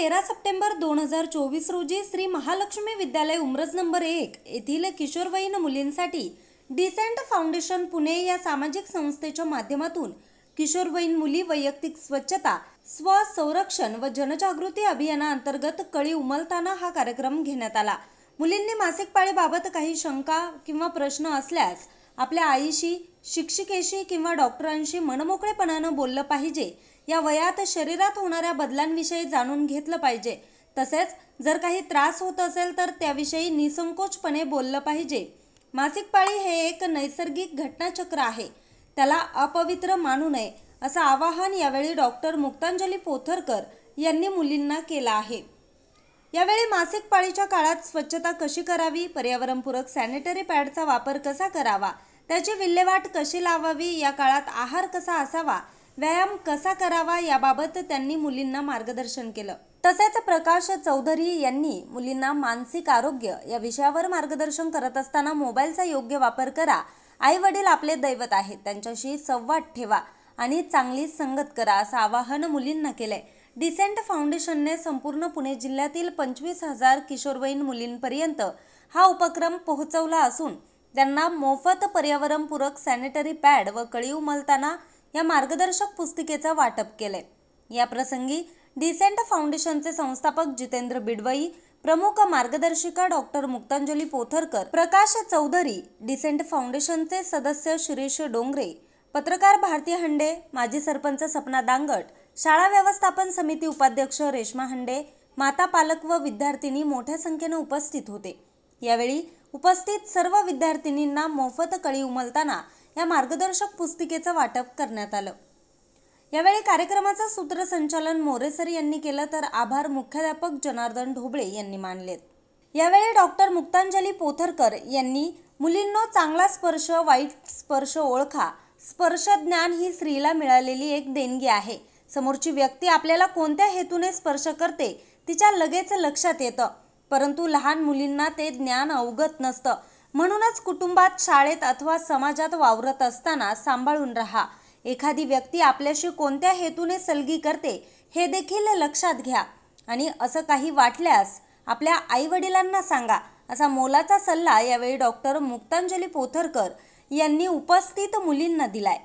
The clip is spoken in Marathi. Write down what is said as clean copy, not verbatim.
13 सप्टेंबर 2024 रोजी श्री महालक्ष्मी विद्यालय उमरज नंबर 1 येथील किशोरवयीन मुलींसाठी डिसेंट फाउंडेशन पुणे या सामाजिक संस्थेच्या माध्यमातून किशोरवयीन मुली वैयक्तिक स्वच्छता, स्व संरक्षण व जनजागृती अभियानांतर्गत कळी उमलताना हा कार्यक्रम घेण्यात आला। मुलींनी मासिक पाळीबाबत काही शंका किंवा प्रश्न असल्यास आपल्या आईशी, शिक्षिकेशी किंवा डॉक्टरांशी मनमोकळेपणाने बोललं पाहिजे। या वयात शरीरात होणाऱ्या बदलांविषयी जाणून घेतलं पाहिजे। तसेच जर काही त्रास होत असेल तर त्याविषयी निसंकोचपणे बोललं पाहिजे। मासिक पाळी हे एक नैसर्गिक घटनाचक्र आहे, त्याला अपवित्र मानू नये असं आवाहन यावेळी डॉक्टर मुक्तांजली पोथरकर यांनी मुलींना केलं आहे। यावेळी मासिक पाळीच्या काळात स्वच्छता कशी करावी, पर्यावरणपूरक सॅनिटरी पॅडचा वापर कसा करावा, त्याची विल्हेवाट कशी लावावी, या काळात आहार कसा असावा, व्यायाम कसा करावा याबाबत त्यांनी मुलींना मार्गदर्शन केलं। तसेच प्रकाश चौधरी यांनी मुलींना मानसिक आरोग्य या विषयावर मार्गदर्शन करत असताना मोबाईलचा योग्य वापर करा, आई वडील आपले दैवत आहेत, त्यांच्याशी संवाद ठेवा आणि चांगली संगत करा असं आवाहन मुलींना केलंय। डिसेंट फाउंडेशनने संपूर्ण पुणे जिल्ह्यातील 25,000 किशोरवयीन मुलींपर्यंत हा उपक्रम पोहोचवला असून त्यांना मोफत पर्यावरणपूरक सॅनिटरी पॅड व कळी उमलताना या मार्गदर्शक पुस्तिकेचं वाटप केलंय। या प्रसंगी डिसेंट फाउंडेशनचे संस्थापक जितेंद्र बिडवई, प्रमुख मार्गदर्शिका डॉक्टर मुक्तांजली पोथरकर, प्रकाश चौधरी, डिसेंट फाउंडेशनचे सदस्य शिरीष डोंगरे, पत्रकार भारती हंडे, माजी सरपंच सपना दांगट, शाळा व्यवस्थापन समिती उपाध्यक्ष रेश्मा हंडे, माता, पालक व विद्यार्थिनी मोठ्या संख्येने उपस्थित होते। यावेळी उपस्थित सर्व विद्यार्थिनींना मोफत कळी उमलताना या मार्गदर्शक पुस्तिकेचं वाटप करण्यात आलं। यावेळी कार्यक्रमाचं सूत्रसंचालन मोरेसर यांनी केलं तर आभार मुख्याध्यापक जनार्दन ढोबळे यांनी मानलेत। यावेळी डॉक्टर मुक्तांजली पोथरकर यांनी मुलींनो, चांगला स्पर्श, वाईट स्पर्श ओळखा। स्पर्श ज्ञान ही स्त्रीला मिळालेली एक देणगी आहे। समोरची व्यक्ती आपल्याला कोणत्या हेतूने स्पर्श करते तिच्या लगेच लक्षात येतं, परंतु लहान मुलींना ते ज्ञान अवगत नसतं। म्हणूनच कुटुंबात, शाळेत अथवा समाजात वावरत असताना सांभाळून राहा। एखादी व्यक्ती आपल्याशी कोणत्या हेतूने सलगी करते हे देखील लक्षात घ्या आणि असं काही वाटल्यास आपल्या आई-वडिलांना सांगा असा मोलाचा सल्ला यावेळी डॉक्टर मुक्तांजली पोथरकर यांनी उपस्थित मुलींना दिलाय।